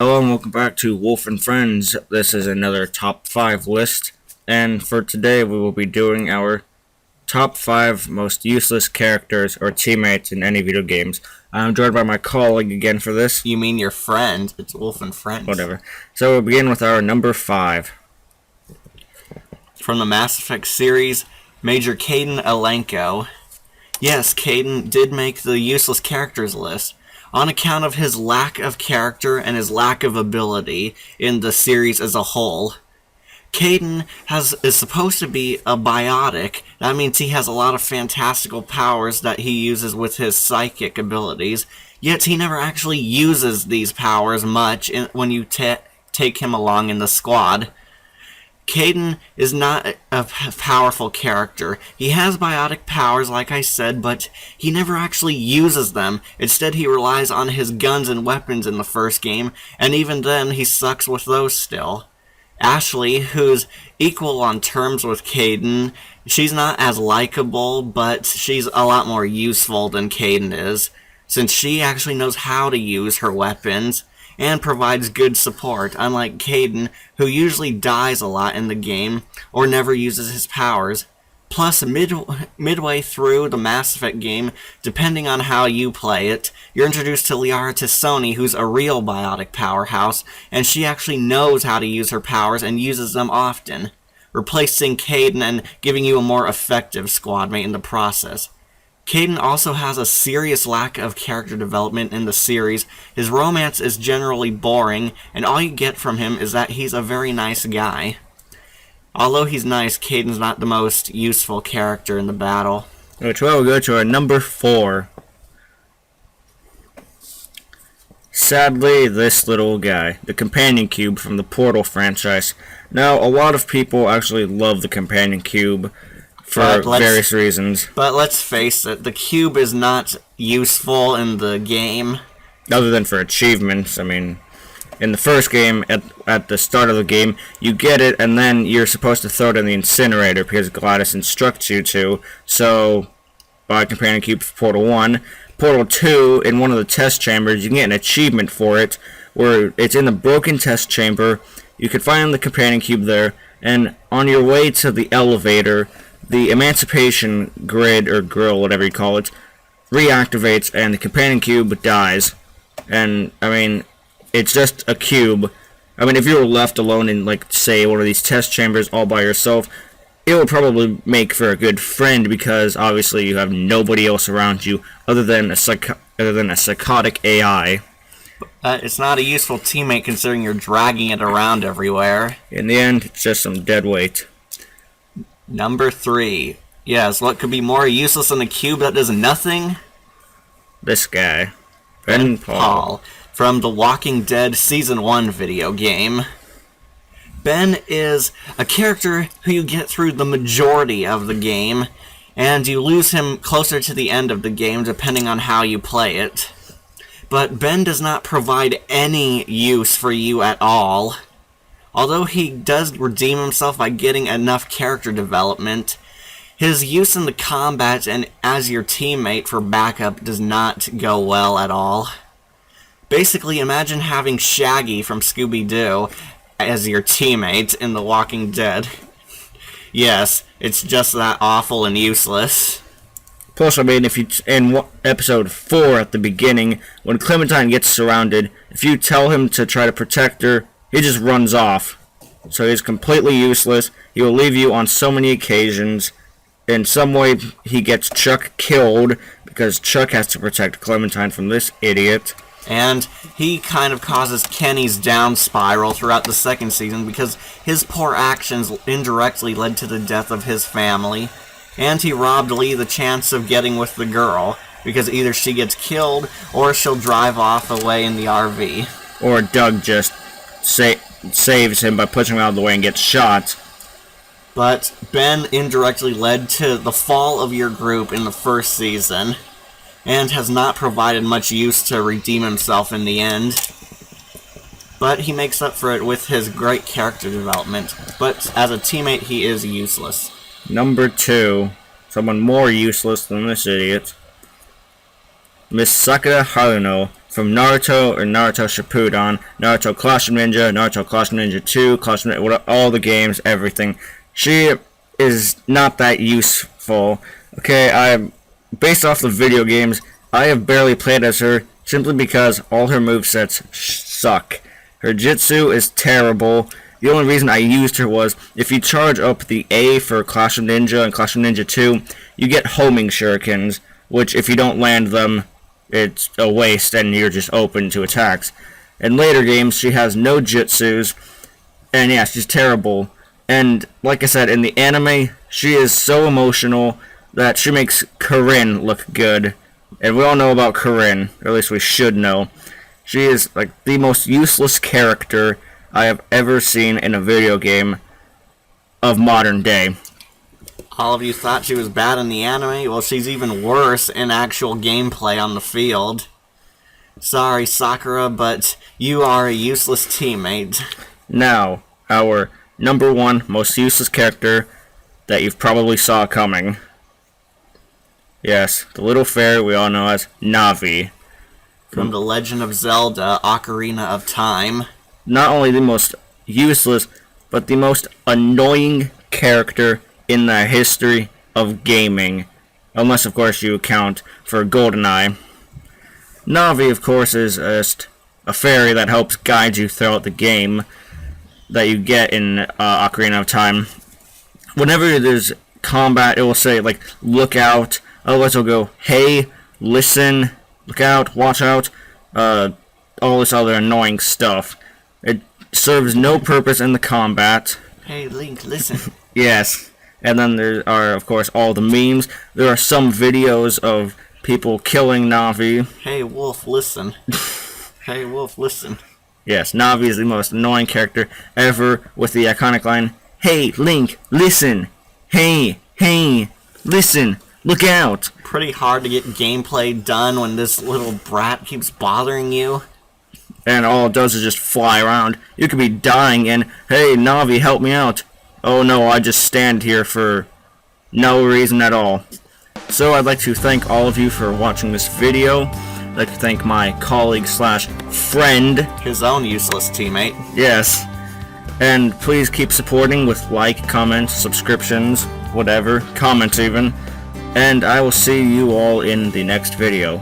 Hello and welcome back to Wolf and Friends. This is another top 5 list, and for today we will be doing our top 5 most useless characters or teammates in any video games. I'm joined by my colleague again for this. You mean your friend? It's Wolf and Friends. Whatever. So we'll begin with our number 5. From the Mass Effect series, Major Kaidan Alenko. Yes, Kaidan did make the useless characters list on account of his lack of character and his lack of ability in the series as a whole. Kaidan is supposed to be a biotic. That means he has a lot of fantastical powers that he uses with his psychic abilities, yet he never actually uses these powers much when you take him along in the squad. Kaidan is not a powerful character. He has biotic powers, like I said, but he never actually uses them. Instead, he relies on his guns and weapons in the first game, and even then, he sucks with those still. Ashley, who's equal on terms with Kaidan, she's not as likable, but she's a lot more useful than Kaidan is, since she actually knows how to use her weapons and provides good support, unlike Kaidan, who usually dies a lot in the game or never uses his powers. Plus, midway through the Mass Effect game, depending on how you play it, you're introduced to Liara T'Soni, who's a real biotic powerhouse, and she actually knows how to use her powers and uses them often, replacing Kaidan and giving you a more effective squad mate in the process. Kaidan also has a serious lack of character development in the series. His romance is generally boring, and all you get from him is that he's a very nice guy. Although he's nice, Kaidan's not the most useful character in the battle. Which we'll go to our number 4. Sadly, this little guy, the Companion Cube from the Portal franchise. Now, a lot of people actually love the Companion Cube for various reasons. But let's face it, the cube is not useful in the game. Other than for achievements. I mean, in the first game, at the start of the game, you get it, and then you're supposed to throw it in the incinerator because Gladys instructs you to. So, buy Companion Cube for Portal 1. Portal 2, in one of the test chambers, you can get an achievement for it, where it's in the broken test chamber. You can find the Companion Cube there, and on your way to the elevator, the Emancipation Grid, or grill, whatever you call it, reactivates, and the Companion Cube dies. And, I mean, it's just a cube. I mean, if you were left alone in, like, say, one of these test chambers all by yourself, it would probably make for a good friend, because, obviously, you have nobody else around you other than a psychotic AI. It's not a useful teammate considering you're dragging it around everywhere. In the end, it's just some dead weight. Number 3. Yes, what could be more useless than a cube that does nothing? This guy. Ben Paul. From the Walking Dead Season 1 video game. Ben is a character who you get through the majority of the game, and you lose him closer to the end of the game depending on how you play it. But Ben does not provide any use for you at all. Although he does redeem himself by getting enough character development, his use in the combat and as your teammate for backup does not go well at all. Basically, imagine having Shaggy from Scooby-Doo as your teammate in The Walking Dead. Yes, it's just that awful and useless. Plus, I mean, if you in episode 4 at the beginning, when Clementine gets surrounded, if you tell him to try to protect her, he just runs off. So he's completely useless. He will leave you on so many occasions. In some way, he gets Chuck killed because Chuck has to protect Clementine from this idiot. And he kind of causes Kenny's down spiral throughout the second season because his poor actions indirectly led to the death of his family. And he robbed Lee the chance of getting with the girl because either she gets killed or she'll drive off away in the RV. Or Doug just saves him by pushing him out of the way and gets shot. But Ben indirectly led to the fall of your group in the first season, and has not provided much use to redeem himself in the end. But he makes up for it with his great character development. But as a teammate, he is useless. Number 2. Someone more useless than this idiot. Miss Sakura Haruno from Naruto or Naruto Shippuden, Naruto Clash of Ninja, Naruto Clash of Ninja 2, Clash of Ninja, all the games, everything. She is not that useful. Okay, based off the video games, I have barely played as her simply because all her movesets suck. Her Jitsu is terrible. The only reason I used her was if you charge up the A for Clash of Ninja and Clash of Ninja 2, you get homing shurikens, which if you don't land them, it's a waste and you're just open to attacks. In later games, she has no jutsus, and yeah, she's terrible. And like I said, in the anime, she is so emotional that she makes Corinne look good. And we all know about Corinne, or at least we should know. She is like the most useless character I have ever seen in a video game of modern day. All of you thought she was bad in the anime? Well, she's even worse in actual gameplay on the field. Sorry, Sakura, but you are a useless teammate. Now, our number one most useless character that you've probably saw coming. Yes, the little fairy we all know as Navi. From The Legend of Zelda, Ocarina of Time. Not only the most useless, but the most annoying character in the history of gaming. Unless, of course, you account for GoldenEye. Navi, of course, is just a fairy that helps guide you throughout the game that you get in Ocarina of Time. Whenever there's combat, it will say, like, look out. Otherwise, it'll go, hey, listen, look out, watch out, all this other annoying stuff. It serves no purpose in the combat. Hey, Link, listen. Yes. And then there are, of course, all the memes. There are some videos of people killing Navi. Hey, Wolf, listen. Hey, Wolf, listen. Yes, Navi is the most annoying character ever with the iconic line, hey, Link, listen. Hey, listen. Look out. Pretty hard to get gameplay done when this little brat keeps bothering you. And all it does is just fly around. You could be dying and, hey, Navi, help me out. Oh no, I just stand here for no reason at all. So I'd like to thank all of you for watching this video. I'd like to thank my colleague slash friend. His own useless teammate. Yes. And please keep supporting with like, comments, subscriptions, whatever, comments even. And I will see you all in the next video.